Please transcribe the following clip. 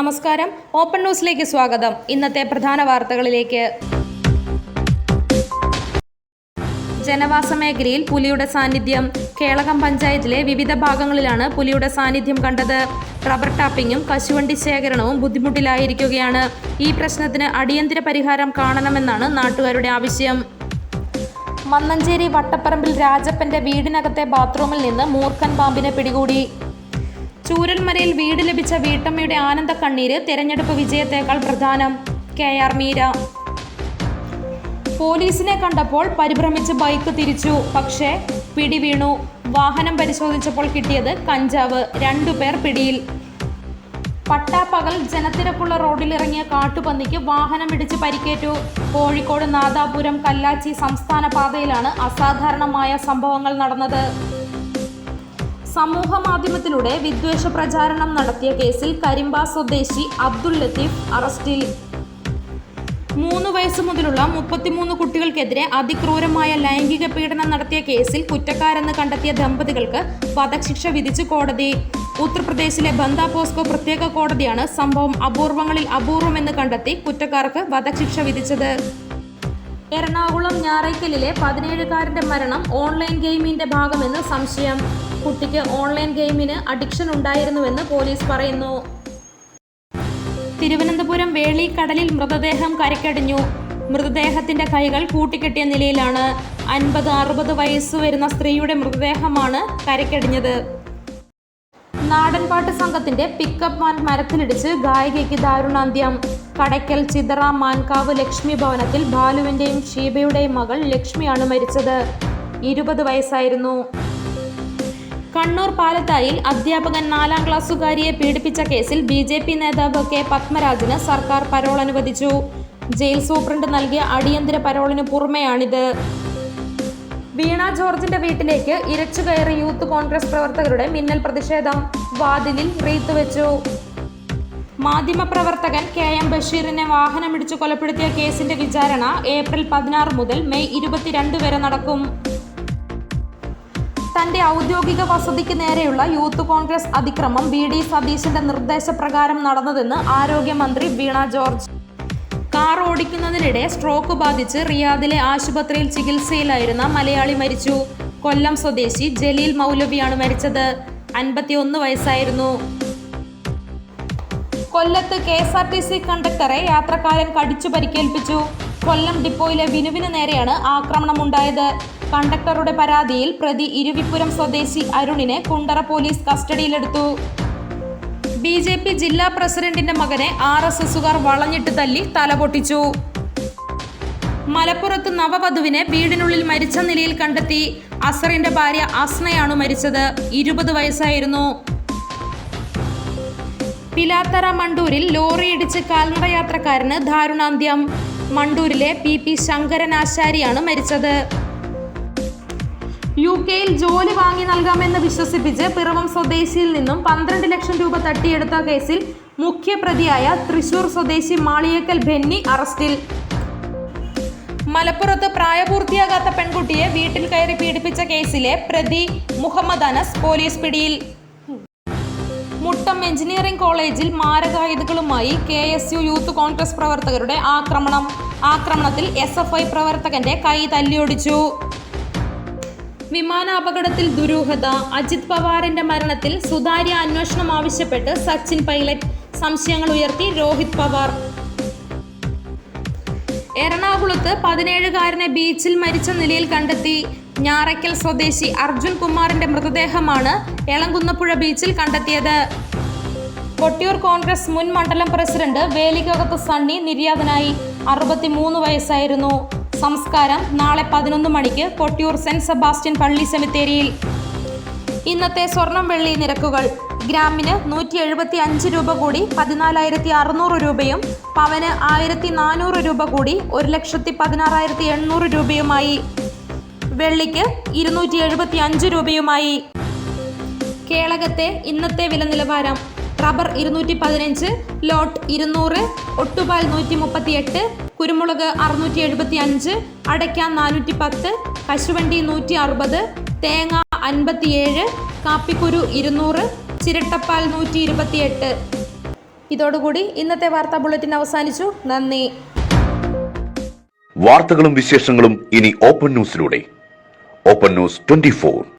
നമസ്കാരം. ഓപ്പൺ ന്യൂസിലേക്ക് സ്വാഗതം. ഇന്നത്തെ പ്രധാന വാർത്തകളിലേക്ക്. ജനവാസ മേഖലയിൽ പുലിയുടെ സാന്നിധ്യം. കേളകം പഞ്ചായത്തിലെ വിവിധ ഭാഗങ്ങളിലാണ് പുലിയുടെ സാന്നിധ്യം കണ്ടത്. റബ്ബർ ടാപ്പിങ്ങും കശുവണ്ടി ശേഖരണവും ബുദ്ധിമുട്ടിലായിരിക്കുകയാണ്. ഈ പ്രശ്നത്തിന് അടിയന്തര പരിഹാരം കാണണമെന്നാണ് നാട്ടുകാരുടെ ആവശ്യം. മന്നഞ്ചേരി വട്ടപ്പറമ്പിൽ രാജപ്പന്റെ വീടിനകത്തെ ബാത്റൂമിൽ നിന്ന് മൂർഖൻ പാമ്പിനെ പിടികൂടി. ചൂരൽമലയിൽ വീട് ലഭിച്ച വീട്ടമ്മയുടെ ആനന്ദ കണ്ണീര് തെരഞ്ഞെടുപ്പ് വിജയത്തേക്കാൾ പ്രധാനം. KR മീര. പോലീസിനെ കണ്ടപ്പോൾ പരിഭ്രമിച്ച് ബൈക്ക് തിരിച്ചു, പക്ഷേ പിടി വീണു. വാഹനം പരിശോധിച്ചപ്പോൾ കിട്ടിയത് കഞ്ചാവ്. 2 പേർ പിടിയിൽ. പട്ടാപ്പകൽ ജനത്തിരക്കുള്ള റോഡിലിറങ്ങിയ കാട്ടുപന്നിക്ക് വാഹനമിടിച്ച് പരിക്കേറ്റു. കോഴിക്കോട് നാദാപുരം കല്ലാച്ചി സംസ്ഥാന പാതയിലാണ് അസാധാരണമായ സംഭവങ്ങൾ നടന്നത്. സമൂഹ മാധ്യമത്തിലൂടെ വിദ്വേഷ പ്രചാരണം നടത്തിയ കേസിൽ കരിമ്പ സ്വദേശി അബ്ദുൾ ലത്തീഫ് അറസ്റ്റിൽ. 3 വയസ്സ് മുതലുള്ള 33 കുട്ടികൾക്കെതിരെ അതിക്രൂരമായ ലൈംഗിക പീഡനം നടത്തിയ കേസിൽ കുറ്റക്കാരെന്ന് കണ്ടെത്തിയ ദമ്പതികൾക്ക് വധശിക്ഷ വിധിച്ച് കോടതി. ഉത്തർപ്രദേശിലെ ബന്ദ പോസ്കോ പ്രത്യേക കോടതിയാണ് സംഭവം അപൂർവങ്ങളിൽ അപൂർവമെന്ന് കണ്ടെത്തി കുറ്റക്കാർക്ക് വധശിക്ഷ വിധിച്ചത്. എറണാകുളം ഞാറയ്ക്കലിലെ 17-കാരന്റെ മരണം ഓൺലൈൻ ഗെയിമിന്റെ ഭാഗമെന്ന് സംശയം. കുട്ടിക്ക് ഓൺലൈൻ ഗെയിമിന് അഡിക്ഷൻ ഉണ്ടായിരുന്നുവെന്ന് പോലീസ് പറയുന്നു. തിരുവനന്തപുരം വേളിക്കടലിൽ മൃതദേഹം കരയ്ക്കടിഞ്ഞു. മൃതദേഹത്തിന്റെ കൈകൾ കൂട്ടിക്കെട്ടിയ നിലയിലാണ്. 50-60 വയസ്സ് വരുന്ന സ്ത്രീയുടെ മൃതദേഹമാണ് കരയ്ക്കടിഞ്ഞത്. നാടൻപാട്ട് സംഘത്തിന്റെ പിക്കപ്പ് വാൻ മരത്തിലിടിച്ച് ഗായികയ്ക്ക് ദാരുണാന്ത്യം. കടയ്ക്കൽ ചിതറ മാൻകാവ് ലക്ഷ്മി ഭവനത്തിൽ ബാലുവിന്റെയും ഷീബയുടെയും മകൾ ലക്ഷ്മിയാണ് മരിച്ചത്. 20 വയസ്സായിരുന്നു. കണ്ണൂർ പാലത്തായിൽ അധ്യാപകൻ 4ാം ക്ലാസ്സുകാരിയെ പീഡിപ്പിച്ച കേസിൽ BJP നേതാവ് K പത്മരാജന് സർക്കാർ പരോൾ അനുവദിച്ചു. ജയിൽ സൂപ്രണ്ട് നൽകിയ അടിയന്തര പരോളിന് പുറമെയാണിത്. വീണ ജോർജിന്റെ വീട്ടിലേക്ക് ഇരച്ചു കയറി യൂത്ത് കോൺഗ്രസ് പ്രവർത്തകരുടെ മിന്നൽ പ്രതിഷേധം. വാതിലിൽ റീത്ത് വെച്ചു. മാധ്യമപ്രവർത്തകൻ KM ബഷീറിനെ വാഹനമിടിച്ചു കൊലപ്പെടുത്തിയ കേസിന്റെ വിചാരണ ഏപ്രിൽ 16 മുതൽ മെയ് 22 വരെ നടക്കും. തന്റെ ഔദ്യോഗിക വസതിക്ക് നേരെയുള്ള യൂത്ത് കോൺഗ്രസ് അതിക്രമം VD സതീശന്റെ നിർദ്ദേശപ്രകാരം നടന്നതെന്ന് ആരോഗ്യമന്ത്രി വീണ ജോർജ്. കാർ ഓടിക്കുന്നതിനിടെ സ്ട്രോക്ക് ബാധിച്ച് റിയാദിലെ ആശുപത്രിയിൽ ചികിത്സയിലായിരുന്ന മലയാളി മരിച്ചു. കൊല്ലം സ്വദേശി ജലീൽ മൗലവിയാണ് മരിച്ചത്. 51 വയസ്സായിരുന്നു. കൊല്ലത്ത് KSRTC കണ്ടക്ടറെ യാത്രക്കാരൻ കടിച്ചു പരിക്കേൽപ്പിച്ചു. കൊല്ലം ഡിപ്പോയിലെ വിനുവിന് നേരെയാണ് ആക്രമണമുണ്ടായത്. കണ്ടക്ടറുടെ പരാതിയിൽ പ്രതി ഇരുവിപുരം സ്വദേശി അരുണിനെ കുണ്ടറ പോലീസ് കസ്റ്റഡിയിലെടുത്തു. BJP ജില്ലാ പ്രസിഡന്റിന്റെ മകനെ RSSുകാർ വളഞ്ഞിട്ട് തല്ലി തലപൊട്ടിച്ചു. മലപ്പുറത്ത് നവവധുവിനെ വീടിനുള്ളിൽ മരിച്ച നിലയിൽ കണ്ടെത്തി. അസറിന്റെ ഭാര്യ അസ്നയാണ് മരിച്ചത്. 20 വയസ്സായിരുന്നു. പിലാത്തറ മണ്ടൂരിൽ ലോറി ഇടിച്ച് കാൽനട യാത്രക്കാരന് ദാരുണാന്ത്യം. മണ്ടൂരിലെ PP ശങ്കരനാശാരിയാണ് മരിച്ചത്. UK-യിൽ ജോലി വാങ്ങി നൽകാമെന്ന് വിശ്വസിപ്പിച്ച് പിറവം സ്വദേശിയിൽ നിന്നും 12 ലക്ഷം രൂപ തട്ടിയെടുത്ത കേസിൽ മുഖ്യപ്രതിയായ തൃശൂർ സ്വദേശി മാളിയേക്കൽ ബെന്നി അറസ്റ്റിൽ. മലപ്പുറത്ത് പ്രായപൂർത്തിയാകാത്ത പെൺകുട്ടിയെ വീട്ടിൽ കയറി പീഡിപ്പിച്ച കേസിലെ പ്രതി മുഹമ്മദ് അനസ് പോലീസ് പിടിയിൽ. മുട്ടം എഞ്ചിനീയറിംഗ് കോളേജിൽ മാരകായുധങ്ങളുമായി KSU യൂത്ത് കോൺഗ്രസ് പ്രവർത്തകരുടെ ആക്രമണത്തിൽ SFI പ്രവർത്തകന്റെ കൈ തല്ലിയൊടിച്ചു. വിമാനാപകടത്തിൽ ദുരൂഹത. അജിത് പവാറിന്റെ മരണത്തിൽ സുതാര്യ അന്വേഷണം ആവശ്യപ്പെട്ട് സച്ചിൻ പൈലറ്റ്. സംശയങ്ങൾ ഉയർത്തി രോഹിത് പവാർ. എറണാകുളത്ത് 17-കാരനെ ബീച്ചിൽ മരിച്ച നിലയിൽ കണ്ടെത്തി. ഞാറയ്ക്കൽ സ്വദേശി അർജുൻ കുമാറിന്റെ മൃതദേഹമാണ് എളങ്കുന്നപ്പുഴ ബീച്ചിൽ കണ്ടെത്തിയത്. കൊട്ടിയൂർ കോൺഗ്രസ് മുൻ മണ്ഡലം പ്രസിഡന്റ് വേലിക്കകത്ത് സണ്ണി നിര്യാതനായി. 63 വയസ്സായിരുന്നു. സംസ്കാരം നാളെ 11 മണിക്ക് കൊട്ടിയൂർ സെന്റ് സെബാസ്റ്റ്യൻ പള്ളി സെമിത്തേരിയിൽ. ഇന്നത്തെ സ്വർണം വെള്ളി നിരക്കുകൾ. ഗ്രാമിന് 175 രൂപ കൂടി 14,600 രൂപയും പവന് 1,400 രൂപ കൂടി 1,16,800 രൂപയുമായി. വെള്ളിക്ക് 275 രൂപയുമായി. കേളകത്തെ ഇന്നത്തെ വില നിലവാരം. റബ്ബർ 215, ലോട്ട് 200, ഒട്ടുപാൽ 138, കുരുമുളക് 675, അടയ്ക്ക 410, കശുവണ്ടി 160, തേങ്ങ 57, കാപ്പിക്കുരു 200, ചിരട്ടപ്പാൽ 128. ഇതോടുകൂടി ഇന്നത്തെ വാർത്താ ബുള്ളറ്റിൻ അവസാനിച്ചു. നന്ദി. വാർത്തകളും വിശേഷങ്ങളും ഇനി ഓപ്പൺ ന്യൂസിലൂടെ. Open news 24.